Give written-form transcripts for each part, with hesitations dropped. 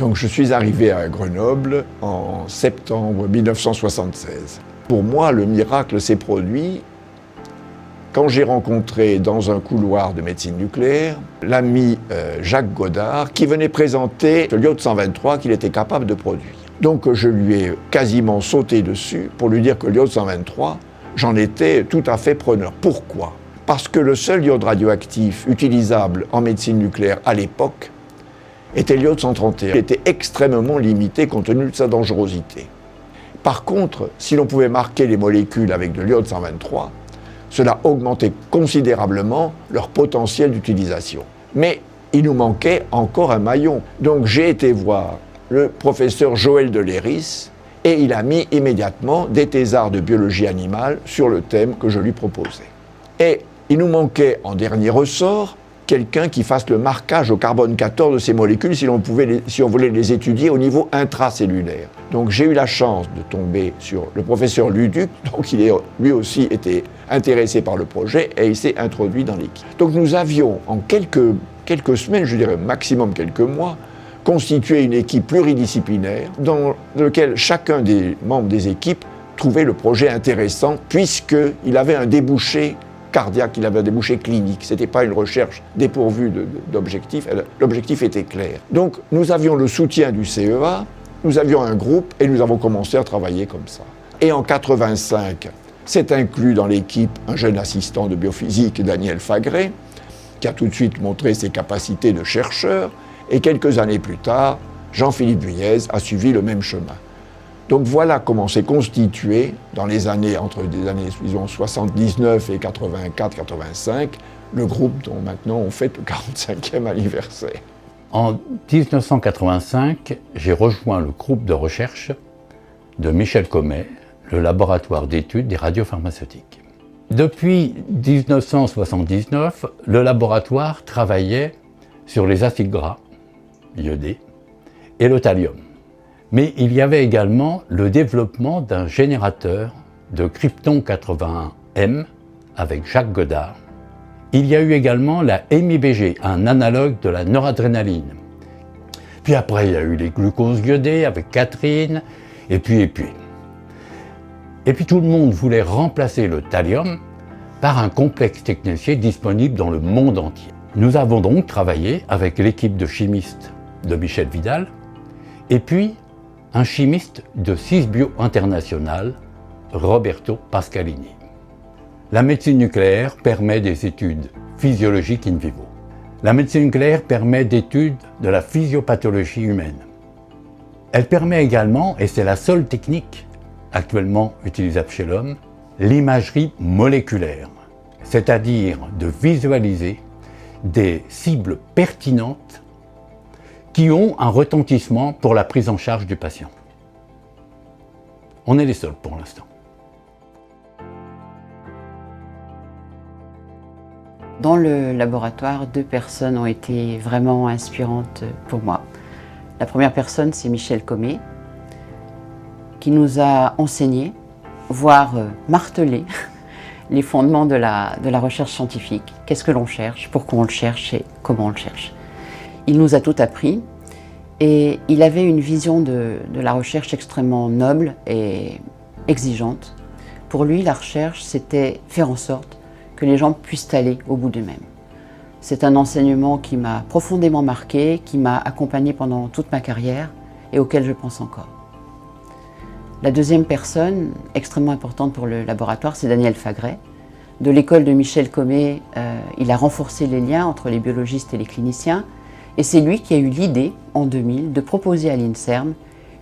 Donc je suis arrivé à Grenoble en septembre 1976. Pour moi, le miracle s'est produit quand j'ai rencontré dans un couloir de médecine nucléaire l'ami Jacques Godard qui venait présenter le l'iode 123 qu'il était capable de produire. Donc je lui ai quasiment sauté dessus pour lui dire que l'iode 123, j'en étais tout à fait preneur. Pourquoi ? Parce que le seul iode radioactif utilisable en médecine nucléaire à l'époque était l'iode 131. Il était extrêmement limité compte tenu de sa dangerosité. Par contre, si l'on pouvait marquer les molécules avec de l'iode 123, cela augmentait considérablement leur potentiel d'utilisation. Mais il nous manquait encore un maillon. Donc j'ai été voir le professeur Joël de Léris et il a mis immédiatement des thésards de biologie animale sur le thème que je lui proposais. Et il nous manquait en dernier ressort quelqu'un qui fasse le marquage au carbone 14 de ces molécules si on voulait les étudier au niveau intracellulaire. Donc j'ai eu la chance de tomber sur le professeur Luduc, donc lui aussi était intéressé par le projet et il s'est introduit dans l'équipe. Donc nous avions en quelques semaines, je dirais maximum quelques mois, constitué une équipe pluridisciplinaire dans laquelle chacun des membres des équipes trouvait le projet intéressant puisqu'il avait un débouché cardiaque, il avait un débouché clinique. Ce n'était pas une recherche dépourvue d'objectifs, l'objectif était clair. Donc nous avions le soutien du CEA, nous avions un groupe et nous avons commencé à travailler comme ça. Et en 1985, s'est inclus dans l'équipe un jeune assistant de biophysique, Daniel Fagret, qui a tout de suite montré ses capacités de chercheur, et quelques années plus tard, Jean-Philippe Vuillez a suivi le même chemin. Donc voilà comment s'est constitué, dans les années, entre les années, disons, 79 et 84-85, le groupe dont maintenant on fête le 45e anniversaire. En 1985, j'ai rejoint le groupe de recherche de Michel Comet, le laboratoire d'études des radiopharmaceutiques. Depuis 1979, le laboratoire travaillait sur les acides gras, iodés, et le thallium. Mais il y avait également le développement d'un générateur de krypton 81M avec Jacques Godard. Il y a eu également la MIBG, un analogue de la noradrénaline. Puis après, il y a eu les glucoses iodés avec Catherine, et puis. Et puis tout le monde voulait remplacer le thallium par un complexe technicié disponible dans le monde entier. Nous avons donc travaillé avec l'équipe de chimistes de Michel Vidal, et puis un chimiste de Sysbio International, Roberto Pascalini. La médecine nucléaire permet des études physiologiques in vivo. La médecine nucléaire permet d'études de la physiopathologie humaine. Elle permet également, et c'est la seule technique actuellement utilisable chez l'homme, l'imagerie moléculaire, c'est-à-dire de visualiser des cibles pertinentes qui ont un retentissement pour la prise en charge du patient. On est les seuls pour l'instant. Dans le laboratoire, 2 personnes ont été vraiment inspirantes pour moi. La première personne, c'est Michel Comet, qui nous a enseigné, voire martelé, les fondements de la recherche scientifique. Qu'est-ce que l'on cherche, pourquoi on le cherche et comment on le cherche. Il nous a tout appris et il avait une vision de la recherche extrêmement noble et exigeante. Pour lui, la recherche, c'était faire en sorte que les gens puissent aller au bout d'eux-mêmes. C'est un enseignement qui m'a profondément marqué, qui m'a accompagné pendant toute ma carrière et auquel je pense encore. La deuxième personne, extrêmement importante pour le laboratoire, c'est Daniel Fagret. De l'école de Michel Comet, il a renforcé les liens entre les biologistes et les cliniciens. Et c'est lui qui a eu l'idée, en 2000, de proposer à l'INSERM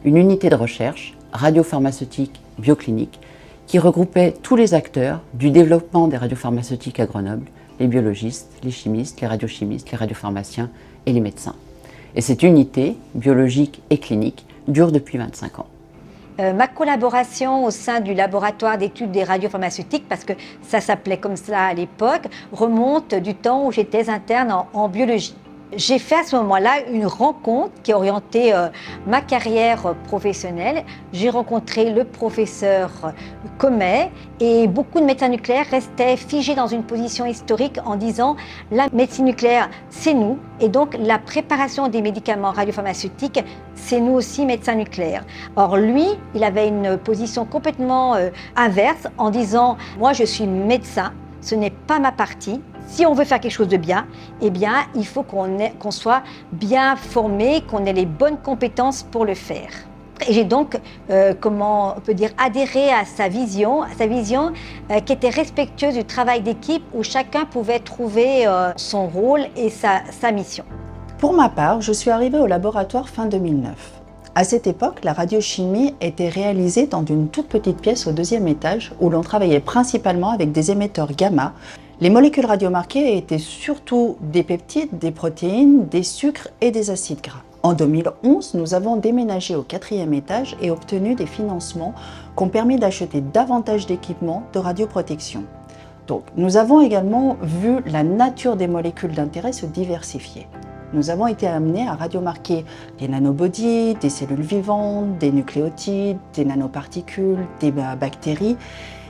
une unité de recherche radiopharmaceutique bioclinique qui regroupait tous les acteurs du développement des radiopharmaceutiques à Grenoble, les biologistes, les chimistes, les radiochimistes, les radiopharmaciens et les médecins. Et cette unité, biologique et clinique, dure depuis 25 ans. Ma collaboration au sein du laboratoire d'études des radiopharmaceutiques, parce que ça s'appelait comme ça à l'époque, remonte du temps où j'étais interne en biologie. J'ai fait à ce moment-là une rencontre qui a orienté ma carrière professionnelle. J'ai rencontré le professeur Comet et beaucoup de médecins nucléaires restaient figés dans une position historique en disant la médecine nucléaire, c'est nous, et donc la préparation des médicaments radiopharmaceutiques, c'est nous aussi médecins nucléaires. Or lui, il avait une position complètement inverse en disant moi je suis médecin, ce n'est pas ma partie. Si on veut faire quelque chose de bien, eh bien, il faut qu'on soit bien formé, qu'on ait les bonnes compétences pour le faire. Et j'ai donc, comment on peut dire, adhéré à sa vision qui était respectueuse du travail d'équipe où chacun pouvait trouver son rôle et sa mission. Pour ma part, je suis arrivée au laboratoire fin 2009. À cette époque, la radiochimie était réalisée dans une toute petite pièce au 2e étage où l'on travaillait principalement avec des émetteurs gamma. Les molécules radiomarquées étaient surtout des peptides, des protéines, des sucres et des acides gras. En 2011, nous avons déménagé au 4e étage et obtenu des financements qui ont permis d'acheter davantage d'équipements de radioprotection. Donc, nous avons également vu la nature des molécules d'intérêt se diversifier. Nous avons été amenés à radiomarquer des nanobodies, des cellules vivantes, des nucléotides, des nanoparticules, des bactéries.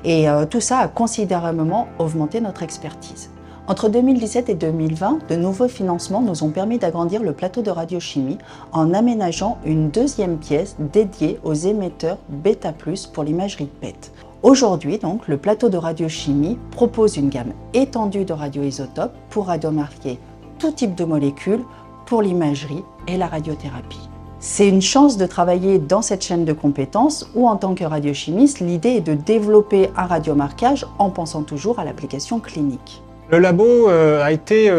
Et tout ça a considérablement augmenté notre expertise. Entre 2017 et 2020, de nouveaux financements nous ont permis d'agrandir le plateau de radiochimie en aménageant une 2e pièce dédiée aux émetteurs bêta+ pour l'imagerie PET. Aujourd'hui, donc, le plateau de radiochimie propose une gamme étendue de radioisotopes pour radiomarquer tout type de molécules pour l'imagerie et la radiothérapie. C'est une chance de travailler dans cette chaîne de compétences où, en tant que radiochimiste, l'idée est de développer un radiomarquage en pensant toujours à l'application clinique. Le labo a été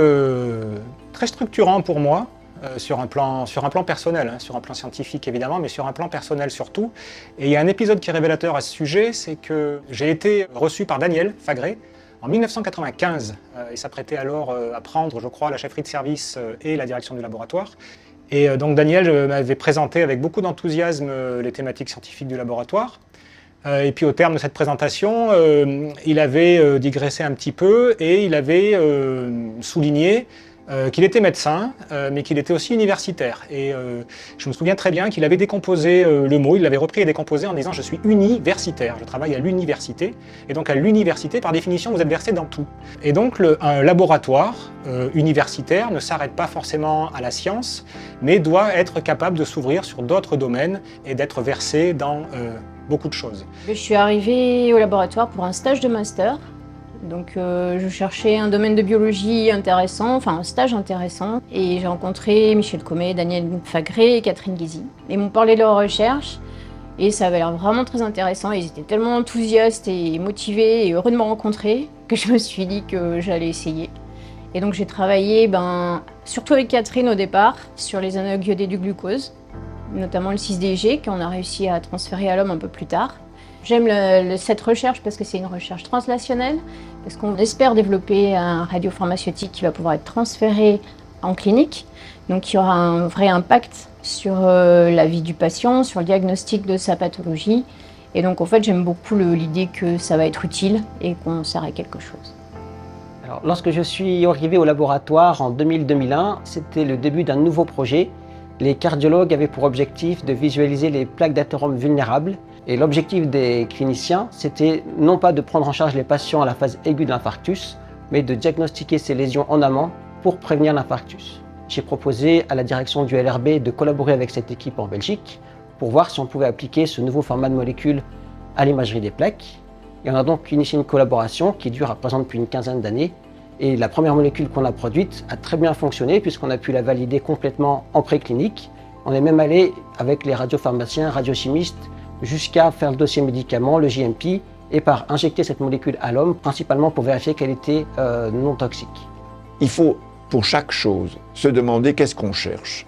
très structurant pour moi sur un plan personnel, sur un plan scientifique évidemment, mais sur un plan personnel surtout. Et il y a un épisode qui est révélateur à ce sujet, c'est que j'ai été reçu par Daniel Fagré en 1995. Il s'apprêtait alors à prendre, je crois, la chefferie de service et la direction du laboratoire. Et donc Daniel m'avait présenté avec beaucoup d'enthousiasme les thématiques scientifiques du laboratoire. Et puis au terme de cette présentation, il avait digressé un petit peu et il avait souligné qu'il était médecin, mais qu'il était aussi universitaire. Et je me souviens très bien qu'il avait décomposé le mot, il l'avait repris et décomposé en disant « je suis universitaire, je travaille à l'université ». Et donc à l'université, par définition, vous êtes versé dans tout. Et donc un laboratoire universitaire ne s'arrête pas forcément à la science, mais doit être capable de s'ouvrir sur d'autres domaines et d'être versé dans beaucoup de choses. Je suis arrivée au laboratoire pour un stage de master. Donc je cherchais un domaine de biologie intéressant, enfin un stage intéressant. Et j'ai rencontré Michel Comet, Daniel Fagré et Catherine Guézy. Ils m'ont parlé de leur recherche et ça avait l'air vraiment très intéressant. Ils étaient tellement enthousiastes et motivés et heureux de me rencontrer que je me suis dit que j'allais essayer. Et donc j'ai travaillé surtout avec Catherine au départ sur les analogues iodés du glucose, notamment le 6-DG qu'on a réussi à transférer à l'homme un peu plus tard. J'aime cette recherche parce que c'est une recherche translationnelle, parce qu'on espère développer un radiopharmaceutique qui va pouvoir être transféré en clinique, donc qui aura un vrai impact sur la vie du patient, sur le diagnostic de sa pathologie. Et donc en fait j'aime beaucoup l'idée que ça va être utile et qu'on sert à quelque chose. Alors, lorsque je suis arrivé au laboratoire en 2000-2001, c'était le début d'un nouveau projet. Les cardiologues avaient pour objectif de visualiser les plaques d'athérome vulnérables. Et l'objectif des cliniciens, c'était non pas de prendre en charge les patients à la phase aiguë de l'infarctus, mais de diagnostiquer ces lésions en amont pour prévenir l'infarctus. J'ai proposé à la direction du LRB de collaborer avec cette équipe en Belgique pour voir si on pouvait appliquer ce nouveau format de molécules à l'imagerie des plaques. Et on a donc initié une collaboration qui dure à présent depuis une quinzaine d'années. Et la première molécule qu'on a produite a très bien fonctionné puisqu'on a pu la valider complètement en préclinique. On est même allé avec les radiopharmaciens, radiochimistes, jusqu'à faire le dossier médicament, le JMP, et par injecter cette molécule à l'homme, principalement pour vérifier qu'elle était non toxique. Il faut, pour chaque chose, se demander qu'est-ce qu'on cherche,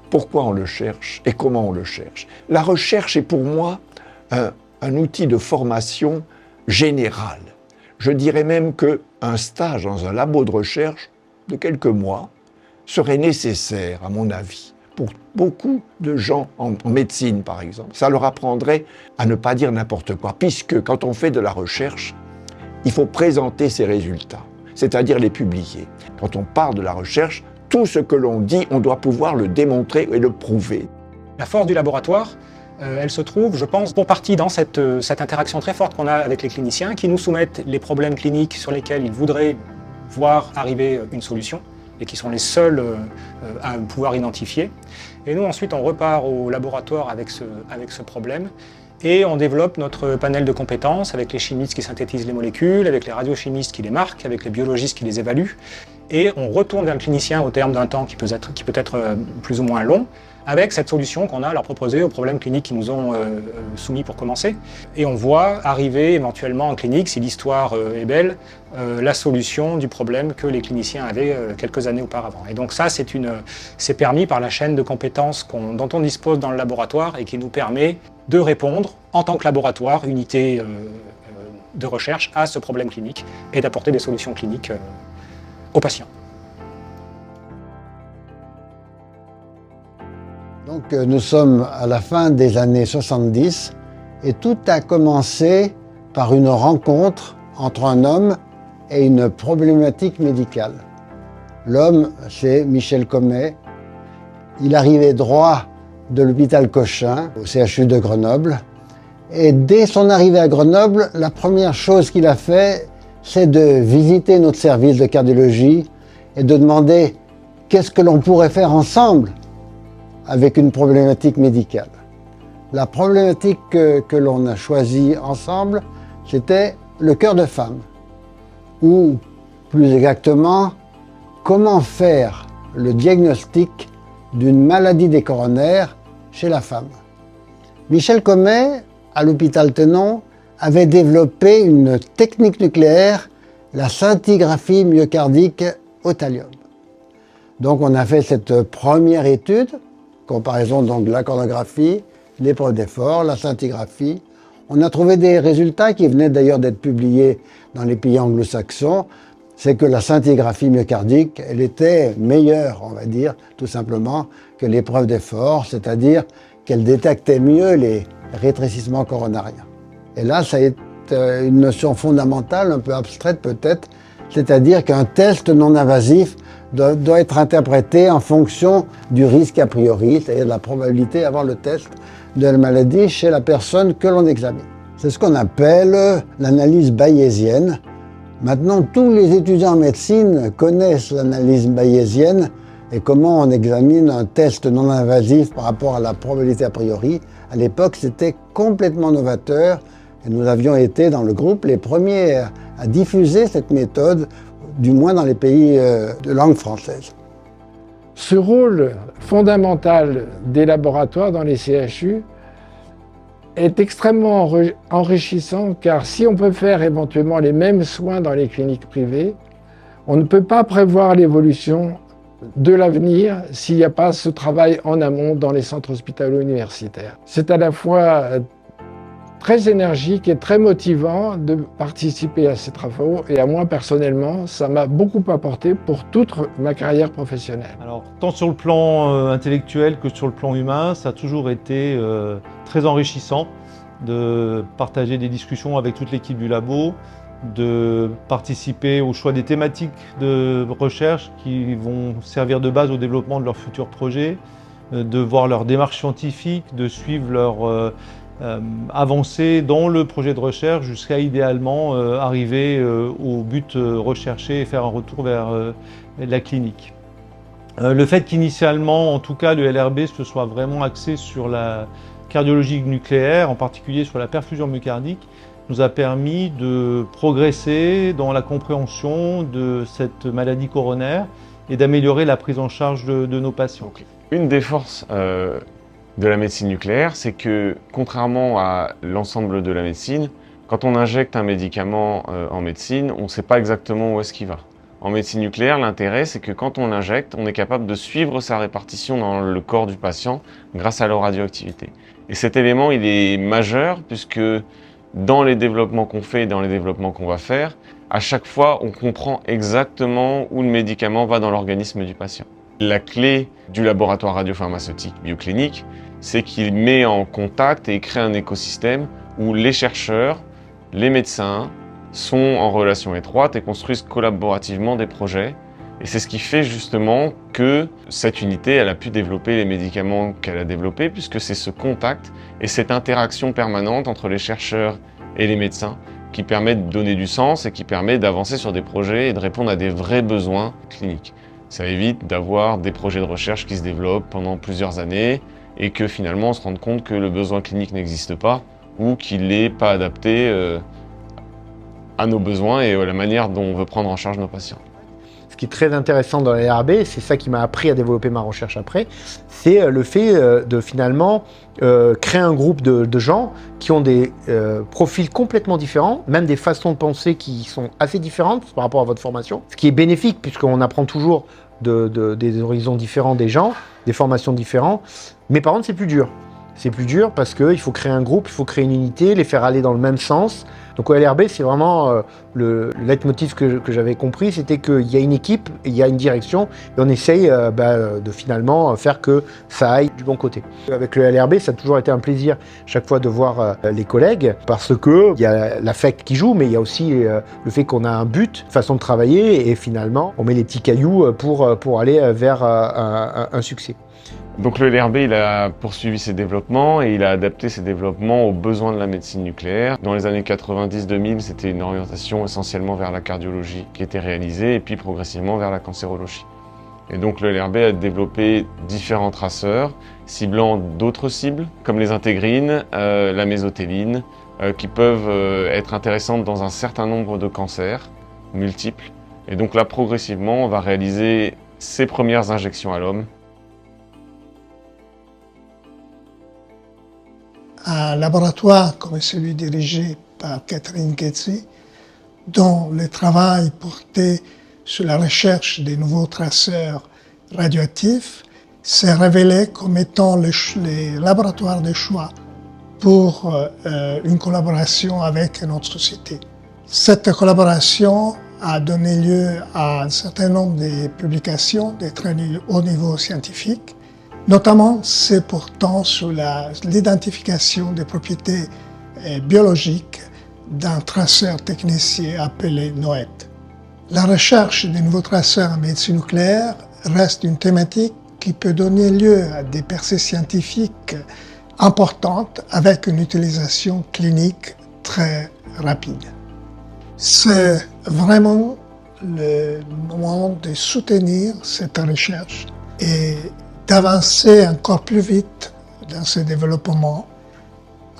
pourquoi on le cherche et comment on le cherche. La recherche est pour moi un outil de formation générale. Je dirais même qu'un stage dans un labo de recherche de quelques mois serait nécessaire, à mon avis, pour beaucoup de gens en médecine, par exemple. Ça leur apprendrait à ne pas dire n'importe quoi, puisque quand on fait de la recherche, il faut présenter ses résultats, c'est-à-dire les publier. Quand on parle de la recherche, tout ce que l'on dit, on doit pouvoir le démontrer et le prouver. La force du laboratoire, elle se trouve, je pense, pour partie dans cette interaction très forte qu'on a avec les cliniciens qui nous soumettent les problèmes cliniques sur lesquels ils voudraient voir arriver une solution et qui sont les seuls à pouvoir identifier. Et nous, ensuite, on repart au laboratoire avec ce problème et on développe notre panel de compétences avec les chimistes qui synthétisent les molécules, avec les radiochimistes qui les marquent, avec les biologistes qui les évaluent. Et on retourne vers le clinicien au terme d'un temps qui peut être plus ou moins long, avec cette solution qu'on a à leur proposer aux problèmes cliniques qu'ils nous ont soumis pour commencer. Et on voit arriver éventuellement en clinique, si l'histoire est belle, la solution du problème que les cliniciens avaient quelques années auparavant. Et donc ça, c'est permis par la chaîne de compétences dont on dispose dans le laboratoire et qui nous permet de répondre en tant que laboratoire, unité de recherche, à ce problème clinique et d'apporter des solutions cliniques aux patients. Donc nous sommes à la fin des années 70 et tout a commencé par une rencontre entre un homme et une problématique médicale. L'homme, c'est Michel Comet. Il arrivait droit de l'hôpital Cochin, au CHU de Grenoble. Et dès son arrivée à Grenoble, la première chose qu'il a fait, c'est de visiter notre service de cardiologie et de demander qu'est-ce que l'on pourrait faire ensemble avec une problématique médicale. La problématique que l'on a choisie ensemble, c'était le cœur de femme. Ou, plus exactement, comment faire le diagnostic d'une maladie des coronaires chez la femme. Michel Comet, à l'hôpital Tenon, avait développé une technique nucléaire, la scintigraphie myocardique au thallium. Donc on a fait cette première étude, comparaison donc de la coronographie, l'épreuve d'effort, la scintigraphie. On a trouvé des résultats qui venaient d'ailleurs d'être publiés dans les pays anglo-saxons. C'est que la scintigraphie myocardique, elle était meilleure, on va dire, tout simplement, que l'épreuve d'effort, c'est-à-dire qu'elle détectait mieux les rétrécissements coronariens. Et là, ça est une notion fondamentale, un peu abstraite peut-être, c'est-à-dire qu'un test non invasif doit être interprété en fonction du risque a priori, c'est-à-dire de la probabilité d'avoir le test de la maladie chez la personne que l'on examine. C'est ce qu'on appelle l'analyse bayésienne. Maintenant, tous les étudiants en médecine connaissent l'analyse bayésienne et comment on examine un test non invasif par rapport à la probabilité a priori. À l'époque, c'était complètement novateur et nous avions été dans le groupe les premiers à diffuser cette méthode, du moins dans les pays de langue française. Ce rôle fondamental des laboratoires dans les CHU est extrêmement enrichissant, car si on peut faire éventuellement les mêmes soins dans les cliniques privées, on ne peut pas prévoir l'évolution de l'avenir s'il n'y a pas ce travail en amont dans les centres hospitalo-universitaires. C'est à la fois très énergique et très motivant de participer à ces travaux, et à moi personnellement, ça m'a beaucoup apporté pour toute ma carrière professionnelle. Alors, tant sur le plan intellectuel que sur le plan humain, ça a toujours été très enrichissant de partager des discussions avec toute l'équipe du labo, de participer au choix des thématiques de recherche qui vont servir de base au développement de leurs futurs projets, de voir leur démarche scientifique, de suivre leur avancer dans le projet de recherche jusqu'à idéalement arriver au but recherché et faire un retour vers la clinique. Le fait qu'initialement, en tout cas, le LRB se soit vraiment axé sur la cardiologie nucléaire, en particulier sur la perfusion myocardique, nous a permis de progresser dans la compréhension de cette maladie coronaire et d'améliorer la prise en charge de nos patients. Une des forces de la médecine nucléaire, c'est que, contrairement à l'ensemble de la médecine, quand on injecte un médicament en médecine, on ne sait pas exactement où est-ce qu'il va. En médecine nucléaire, l'intérêt, c'est que quand on l'injecte, on est capable de suivre sa répartition dans le corps du patient grâce à leur radioactivité. Et cet élément, il est majeur puisque dans les développements qu'on fait et dans les développements qu'on va faire, à chaque fois, on comprend exactement où le médicament va dans l'organisme du patient. La clé du laboratoire radiopharmaceutique bioclinique, c'est qu'il met en contact et crée un écosystème où les chercheurs, les médecins sont en relation étroite et construisent collaborativement des projets Et c'est ce qui fait justement que cette unité, elle a pu développer les médicaments qu'elle a développés, puisque c'est ce contact et cette interaction permanente entre les chercheurs et les médecins qui permet de donner du sens et qui permet d'avancer sur des projets et de répondre à des vrais besoins cliniques. Ça évite d'avoir des projets de recherche qui se développent pendant plusieurs années et que finalement on se rende compte que le besoin clinique n'existe pas ou qu'il n'est pas adapté à nos besoins et à la manière dont on veut prendre en charge nos patients. Ce qui est très intéressant dans la LRB, c'est ça qui m'a appris à développer ma recherche après, c'est le fait de finalement créer un groupe de gens qui ont des profils complètement différents, même des façons de penser qui sont assez différentes par rapport à votre formation, ce qui est bénéfique puisqu'on apprend toujours des horizons différents des gens, des formations différentes, mais par contre c'est plus dur. C'est plus dur parce qu'il faut créer un groupe, il faut créer une unité, les faire aller dans le même sens. Donc au LRB, c'est vraiment le leitmotiv que j'avais compris, c'était qu'il y a une équipe, il y a une direction, et on essaye de finalement faire que ça aille du bon côté. Avec le LRB, ça a toujours été un plaisir chaque fois de voir les collègues, parce qu'il y a l'affect qui joue, mais il y a aussi le fait qu'on a un but, une façon de travailler, et finalement, on met les petits cailloux pour aller vers un succès. Donc le LRB, il a poursuivi ses développements et il a adapté ses développements aux besoins de la médecine nucléaire. Dans les années 90-2000, c'était une orientation essentiellement vers la cardiologie qui était réalisée et puis progressivement vers la cancérologie. Et donc le LRB a développé différents traceurs, ciblant d'autres cibles, comme les intégrines, la mésotéline, qui peuvent être intéressantes dans un certain nombre de cancers multiples. Et donc là, progressivement, on va réaliser ses premières injections à l'homme. Un laboratoire comme celui dirigé par Catherine Ghezzi, dont le travail portait sur la recherche des nouveaux traceurs radioactifs, s'est révélé comme étant le laboratoire de choix pour une collaboration avec notre société. Cette collaboration a donné lieu à un certain nombre de publications de très haut niveau scientifique. Notamment, c'est portant sur l'identification des propriétés biologiques d'un traceur technicien appelé NOET. La recherche des nouveaux traceurs en médecine nucléaire reste une thématique qui peut donner lieu à des percées scientifiques importantes avec une utilisation clinique très rapide. C'est vraiment le moment de soutenir cette recherche et d'avancer encore plus vite dans ce développement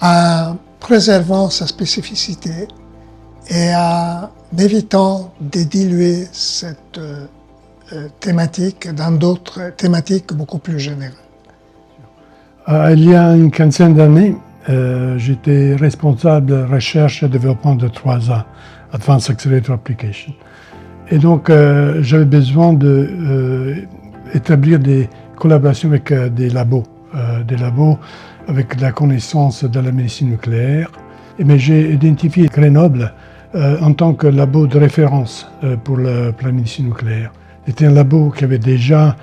en préservant sa spécificité et en évitant de diluer cette thématique dans d'autres thématiques beaucoup plus générales. Il y a une quinzaine d'années, j'étais responsable de recherche et développement de 3A, Advanced Accelerator Application. Et donc, j'avais besoin d'établir des collaboration avec des labos avec de la connaissance de la médecine nucléaire. Mais j'ai identifié Grenoble en tant que labo de référence pour la médecine nucléaire. C'était un labo qui avait déjà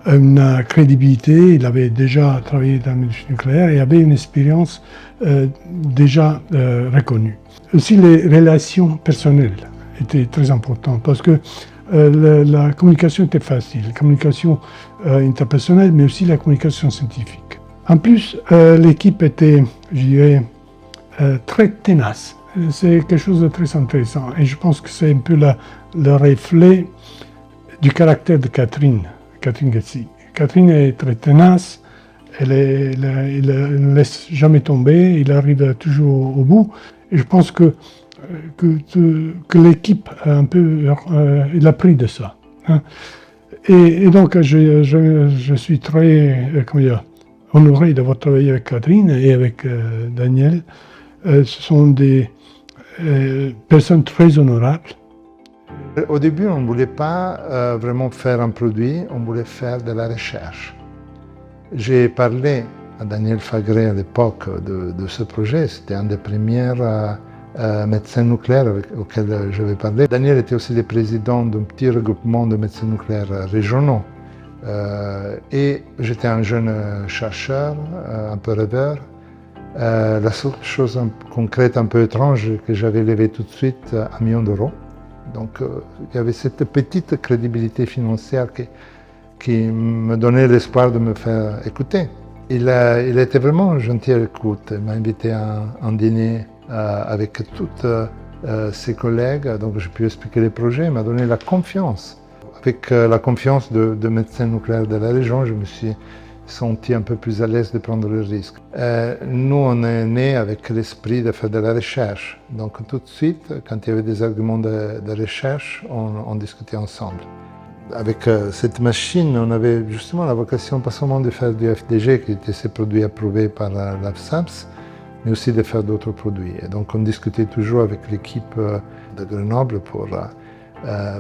une crédibilité, il avait déjà travaillé dans la médecine nucléaire et avait une expérience déjà reconnue. Aussi les relations personnelles étaient très importantes parce que la communication était facile, la communication interpersonnelle, mais aussi la communication scientifique. En plus, l'équipe était, je dirais, très tenace. C'est quelque chose de très intéressant et je pense que c'est un peu le reflet du caractère de Catherine Ghezzi. Catherine est très tenace, elle ne laisse jamais tomber, il arrive toujours au bout et je pense que l'équipe a un peu il a pris de ça. Hein. Et donc je suis très honoré d'avoir travaillé avec Catherine et avec Daniel. Ce sont des personnes très honorables. Au début, on ne voulait pas vraiment faire un produit, on voulait faire de la recherche. J'ai parlé à Daniel Fagré à l'époque de ce projet, c'était un des premiers médecins nucléaires auxquels je vais parler. Daniel était aussi le président d'un petit regroupement de médecins nucléaires régionaux. Et j'étais un jeune chercheur, un peu rêveur. La seule chose concrète, un peu étrange, que j'avais levé tout de suite 1 million d'euros Donc il y avait cette petite crédibilité financière qui me donnait l'espoir de me faire écouter. Il était vraiment gentil à l'écoute. Il m'a invité à un dîner avec toutes ses collègues, donc j'ai pu expliquer les projets. Il m'a donné la confiance. Avec la confiance de médecins nucléaires de la région, je me suis senti un peu plus à l'aise de prendre le risque. Nous, on est nés avec l'esprit de faire de la recherche. Donc tout de suite, quand il y avait des arguments de recherche, on discutait ensemble. Avec cette machine, on avait justement la vocation pas seulement de faire du FDG, qui était ces produits approuvés par l'AFSAMS, mais aussi de faire d'autres produits. Et donc on discutait toujours avec l'équipe de Grenoble pour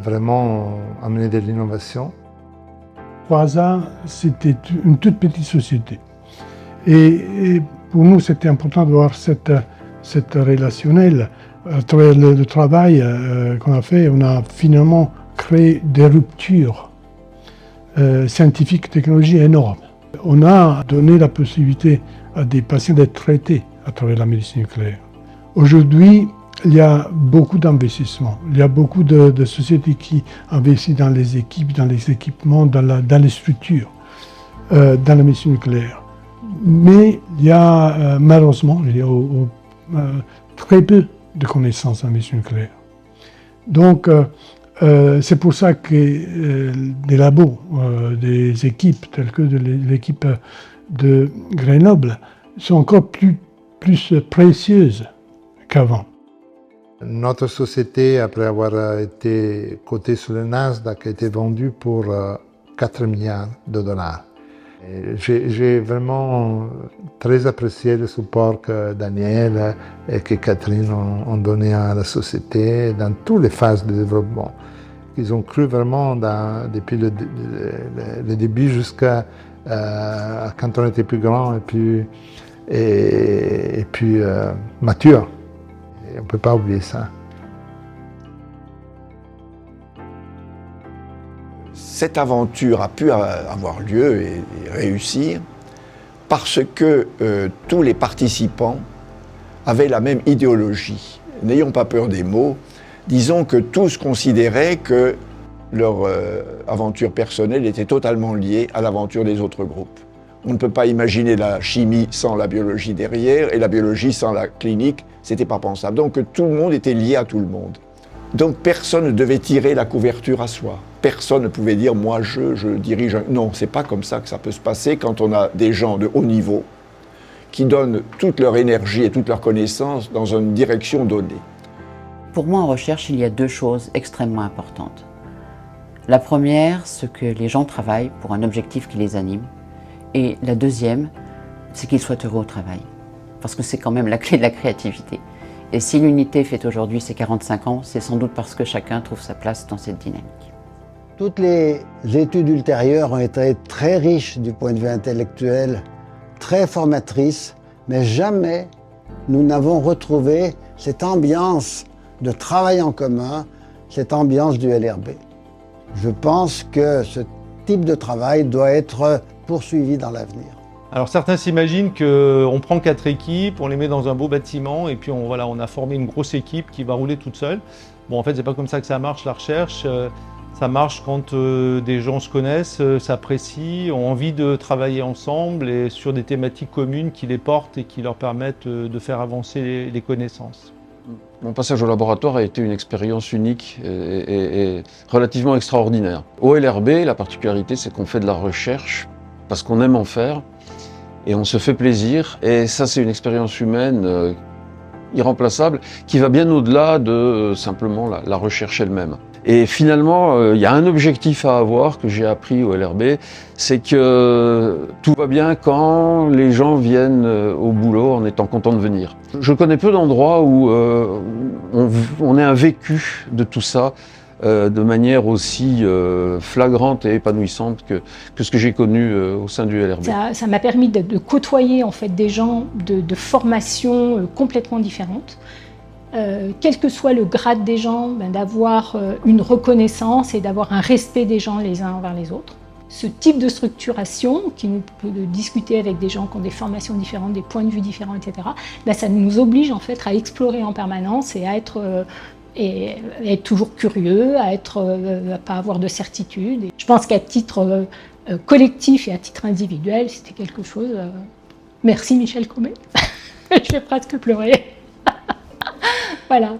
vraiment amener de l'innovation. Croisa, c'était une toute petite société. Et pour nous, c'était important de voir cette relationnel. À travers le travail qu'on a fait, on a finalement créé des ruptures scientifiques, technologiques énormes. On a donné la possibilité à des patients d'être traités à travers la médecine nucléaire. Aujourd'hui, il y a beaucoup d'investissements. Il y a beaucoup de sociétés qui investissent dans les équipes, dans les équipements, dans les structures, dans la médecine nucléaire. Mais il y a malheureusement très peu de connaissances en médecine nucléaire. Donc, c'est pour ça que des labos, des équipes telles que l'équipe de Grenoble sont encore plus précieuses qu'avant. Notre société, après avoir été cotée sur le Nasdaq, a été vendue pour 4 milliards de dollars. J'ai vraiment très apprécié le support que Daniel et que Catherine ont donné à la société dans toutes les phases de développement. Ils ont cru vraiment depuis le début jusqu'à quand on était plus grand et puis mature. Et on ne peut pas oublier ça. Cette aventure a pu avoir lieu et réussir parce que tous les participants avaient la même idéologie. N'ayons pas peur des mots, disons que tous considéraient que leur aventure personnelle était totalement liée à l'aventure des autres groupes. On ne peut pas imaginer la chimie sans la biologie derrière et la biologie sans la clinique, c'était pas pensable. Donc tout le monde était lié à tout le monde. Donc personne ne devait tirer la couverture à soi. Personne ne pouvait dire « moi je dirige un... » Non, c'est pas comme ça que ça peut se passer quand on a des gens de haut niveau qui donnent toute leur énergie et toute leur connaissance dans une direction donnée. Pour moi, en recherche, il y a deux choses extrêmement importantes. La première, c'est que les gens travaillent pour un objectif qui les anime. Et la deuxième, c'est qu'ils soient heureux au travail. Parce que c'est quand même la clé de la créativité. Et si l'unité fait aujourd'hui ses 45 ans, c'est sans doute parce que chacun trouve sa place dans cette dynamique. Toutes les études ultérieures ont été très riches du point de vue intellectuel, très formatrices, mais jamais nous n'avons retrouvé cette ambiance de travail en commun, cette ambiance du LRB. Je pense que ce type de travail doit être poursuivi dans l'avenir. Alors certains s'imaginent qu'on prend 4 équipes, on les met dans un beau bâtiment et puis on a formé une grosse équipe qui va rouler toute seule. Bon, en fait, c'est pas comme ça que ça marche, la recherche. Ça marche quand des gens se connaissent, s'apprécient, ont envie de travailler ensemble et sur des thématiques communes qui les portent et qui leur permettent de faire avancer les connaissances. Mon passage au laboratoire a été une expérience unique et relativement extraordinaire. Au LRB, la particularité, c'est qu'on fait de la recherche parce qu'on aime en faire et on se fait plaisir. Et ça, c'est une expérience humaine irremplaçable qui va bien au-delà de simplement la recherche elle-même. Et finalement, il y a un objectif à avoir que j'ai appris au LRB, c'est que tout va bien quand les gens viennent au boulot en étant contents de venir. Je connais peu d'endroits où on ait un vécu de tout ça de manière aussi flagrante et épanouissante que ce que j'ai connu au sein du LRB. Ça m'a permis de côtoyer en fait des gens de formations complètement différentes. Quel que soit le grade des gens, d'avoir une reconnaissance et d'avoir un respect des gens les uns envers les autres. Ce type de structuration, qui nous peut discuter avec des gens qui ont des formations différentes, des points de vue différents, etc., ça nous oblige en fait à explorer en permanence et à être et être toujours curieux, à pas avoir de certitude. Et je pense qu'à titre collectif et à titre individuel, c'était quelque chose... Merci Michel Comet. Je vais presque pleurer. Voilà.